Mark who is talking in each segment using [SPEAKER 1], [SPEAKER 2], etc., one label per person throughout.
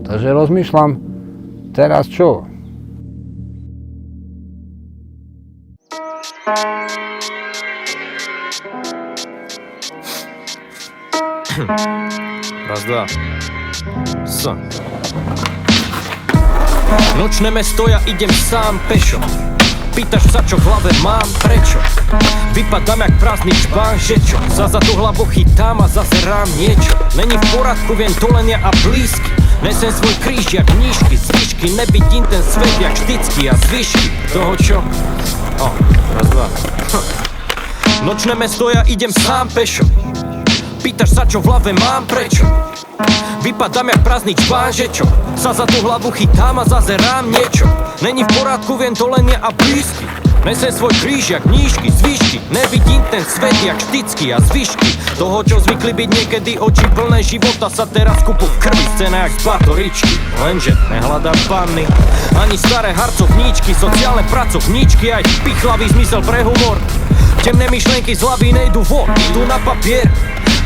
[SPEAKER 1] Takže rozmýšľam, teraz čo?
[SPEAKER 2] Raz, dva. Nočné mesto, ja idem sám pešo. Pýtaš sa, čo v hlave mám, prečo? Vypadám jak prázdny čbán, že čo? Za tú hlavu chytám a zazerám niečo. Není v poradku, viem to len ja a blízky. Nesem svoj kríž jak nížky, zvyšky. Nevidím ten svet jak vždycky a zvyšky toho čo? Raz, dva. Nočné mesto, ja idem sám pešo. Pýtaš sa, čo v hlave mám, prečo? Vypadám jak prázdny čbán, že čo? Sa za tú hlavu chytám a zazerám niečo. Není v porádku, viem to len ja a blízky. Nesem svoj kríž jak nížky, zvyšky. Nevidím ten svet jak vždycky a zvyšky toho, čo zvykli byť niekedy oči plné života, sa teraz kúpu v krvi, scéna jak z batoričky. Lenže nehľadám panny, ani staré harcovníčky, sociálne pracovníčky, aj pichlavý zmysel pre humor. Temné myšlenky z hlavy nejdu von, idú na papier.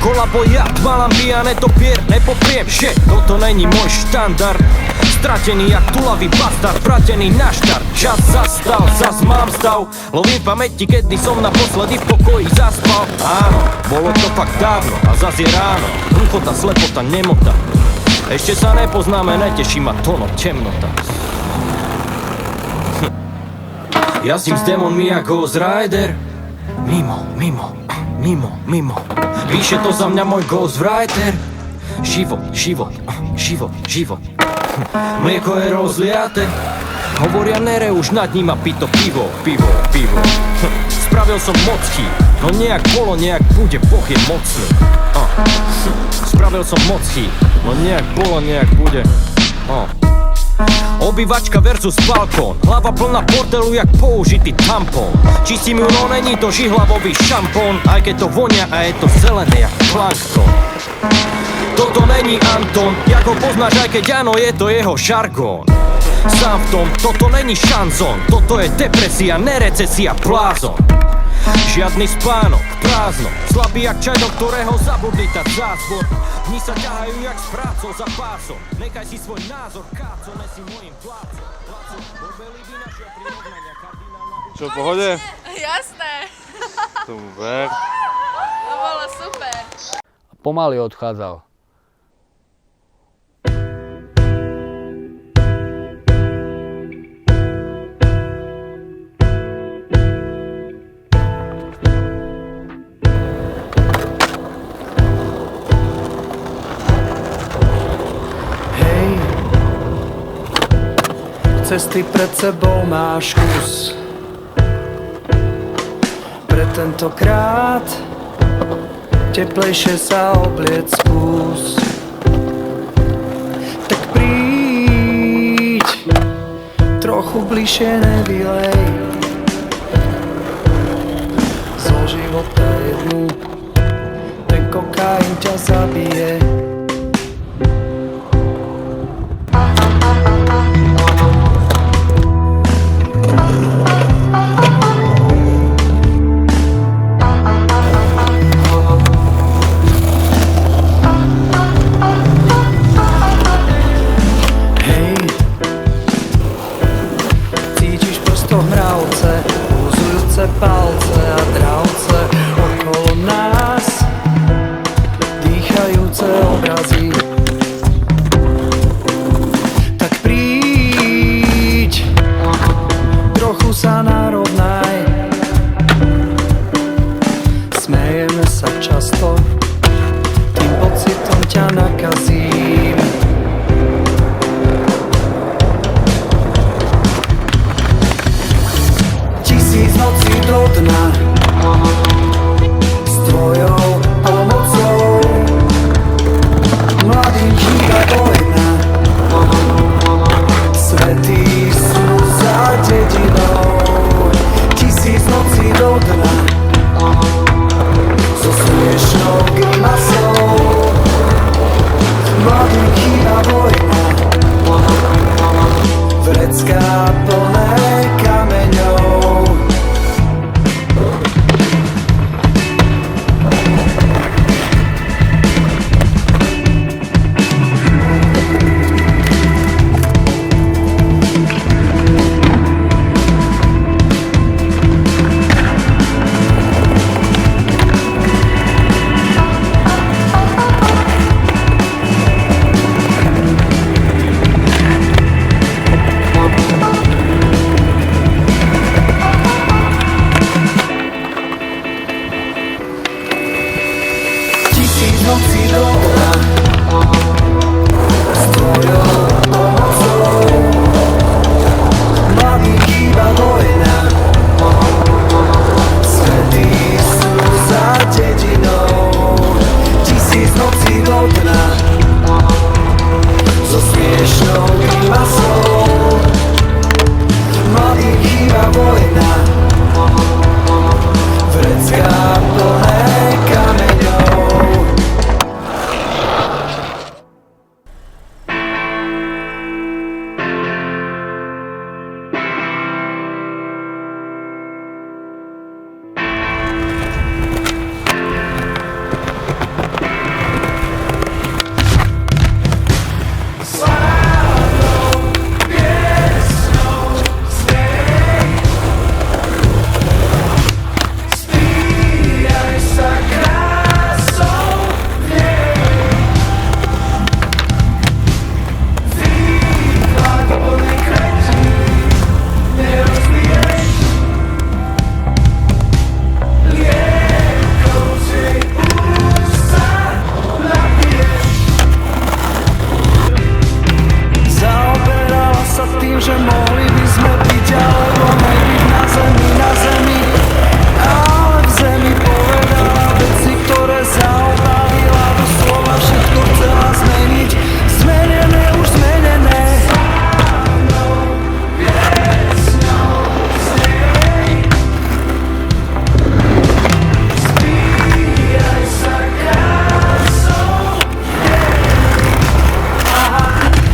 [SPEAKER 2] Kolabo ja, tma lambia, netopier, nepopriem, že toto není môj štandard. Stratený jak tulavý bastard, vrátený na štart. Čas zastal, zas mám stav. Lovím pamäti, kedy som naposledy v pokoji zaspal. Áno, bolo to fakt dávno a zas je ráno. Hluchota, slepota, nemota. Ešte sa nepoznáme, neteší ma tono, temnota. Jazdím s démonmi jak Ghost Rider. Mimo, mimo, mimo, mimo. Píše to za mňa môj ghostwriter. Život, život, život, život. Mlieko je rozliate. Hovoria nere už nad ním a pito pivo, pivo, pivo. Spravil som moc chýb, no nejak bolo, nejak bude, Boh je mocný. Spravil som moc chýb, no nejak bolo, nejak bude. Obývačka versus balkón, hlava plná portelu jak použitý tampón. Čistím ju, no není to žihlavový šampón, aj keď to vonia a je to zelené jak plankton. Toto není Anton, jak ho poznáš, aj keď áno, je to jeho žargón. Sám v tom, toto není šanzón, toto je depresia, nerecesia, blázon. Žiadny spánok, prázdno, slabý jak čaj, do ktorého zabudli dať zázvor. Dni sa ťahajú jak s prácou za pásom. Nechaj si svoj názor, káco, nesi môjim plácom. Borbeli vynašia prirovnania, kardinálna...
[SPEAKER 3] Čo, v pohode?
[SPEAKER 4] Jasné.
[SPEAKER 3] Super.
[SPEAKER 4] To bolo super.
[SPEAKER 1] Pomaly odchádzal.
[SPEAKER 5] Cesty pred sebou máš kus. Pre tentokrát teplejšie sa obliec skús. Tak príď, trochu bližšie nevylej. Zo života jednu, ten kokain ťa zabije. Palce a dravce okolo nás, dýchajúce obrazy. Tak príď, trochu sa narovnaj. Smejeme sa často, tým pocitom ťa nakazím. Tisíc nocí do dna, vrecká plné kameňov. Tisíc nocí dola s tvojou pomocou. Mladým chýba vojna, svätí sú za dedinou. Tisíc nocí do dna so smiešnou grimasou. Mladým chýba vojna, vrecká plné kameňov. Zaoberala sa tým, že mohli by sme byť alebo nebyť na zemi, ale v zemi povedala veci, ktoré zaobavila, doslova všetko chcela zmeniť. Zmenené, už zmenené. Spíjaj sa krásou.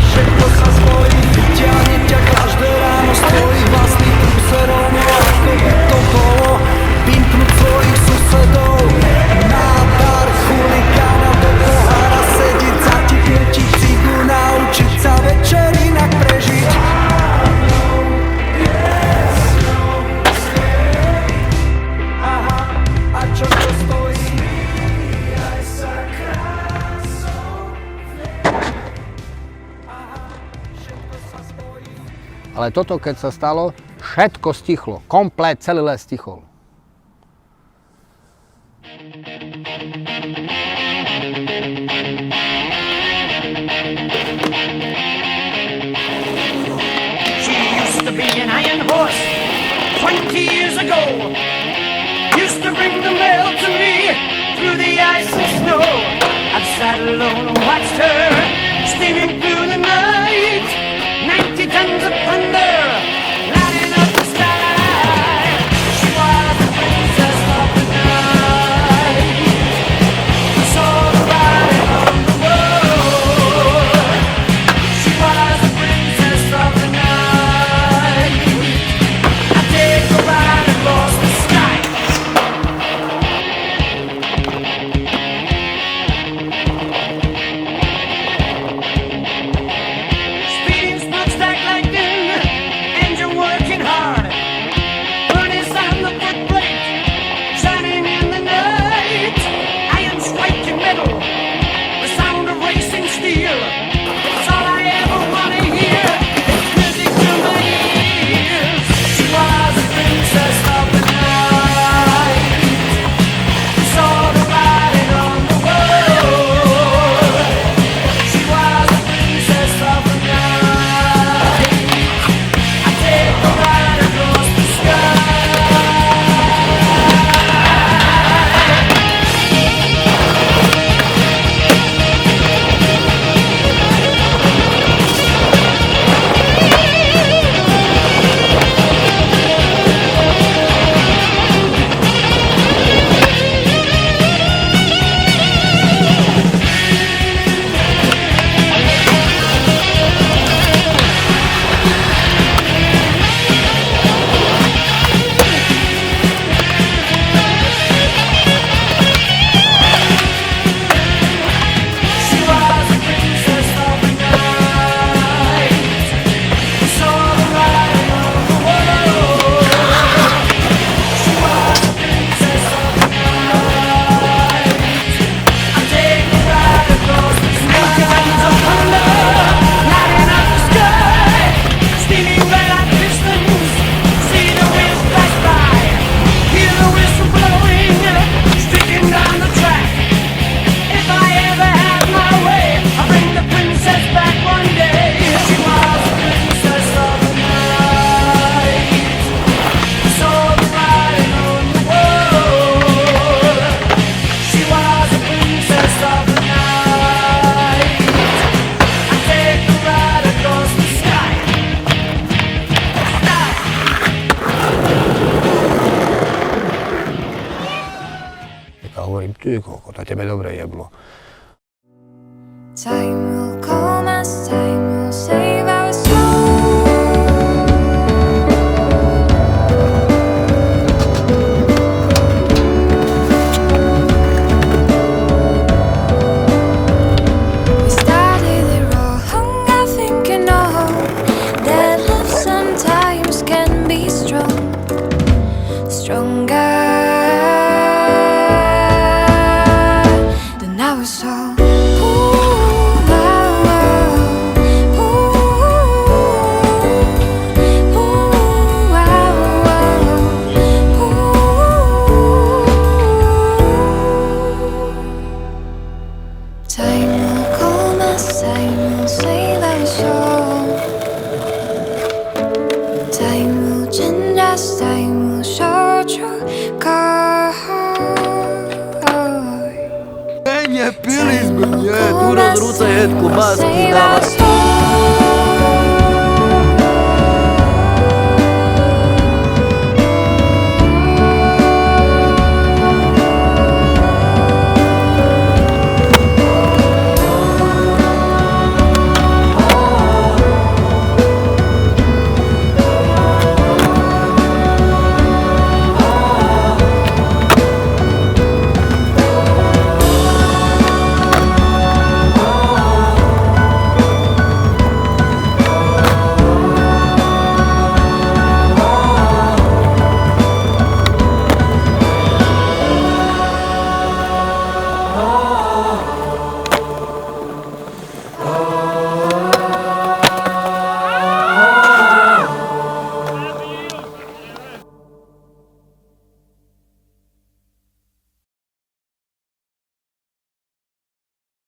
[SPEAKER 5] Všetko sa zvojí, vyťahne ťa každé ráno z tvojich vlastných prúserov. No ako by to bolo vymknúť svojich susedov na bar chuligána do pohára sediť, zatipnúť ti cigu, naučiť sa večer inak prežiť. Aha, a čo to stojí? Spíjaj sa krásou.
[SPEAKER 1] Ale toto, keď sa stalo, všetko stichlo. Komplet, celý les stichol.
[SPEAKER 6] She used to be an iron horse 20 years ago. Used to bring the mail to me through the ice and snow. I've sat alone and watched her steaming through the night. 90 tons of thunder lighting up the sky. She was the princess of the night. I saw the body of the world. She was the princess of the night. I take a ride across the sky. Speeding smokestack lightning
[SPEAKER 1] Ty koko, to tebe dobre jeblo.
[SPEAKER 7] Time will calm us, time will save our souls. We started it wrong, I think you know that love sometimes can be strong, stronger than our soul. Time will calm us, time will save our soul. Time will change us, time will show true color.
[SPEAKER 5] Nepili sme, nie, tu rozrúca jedku masku, dáva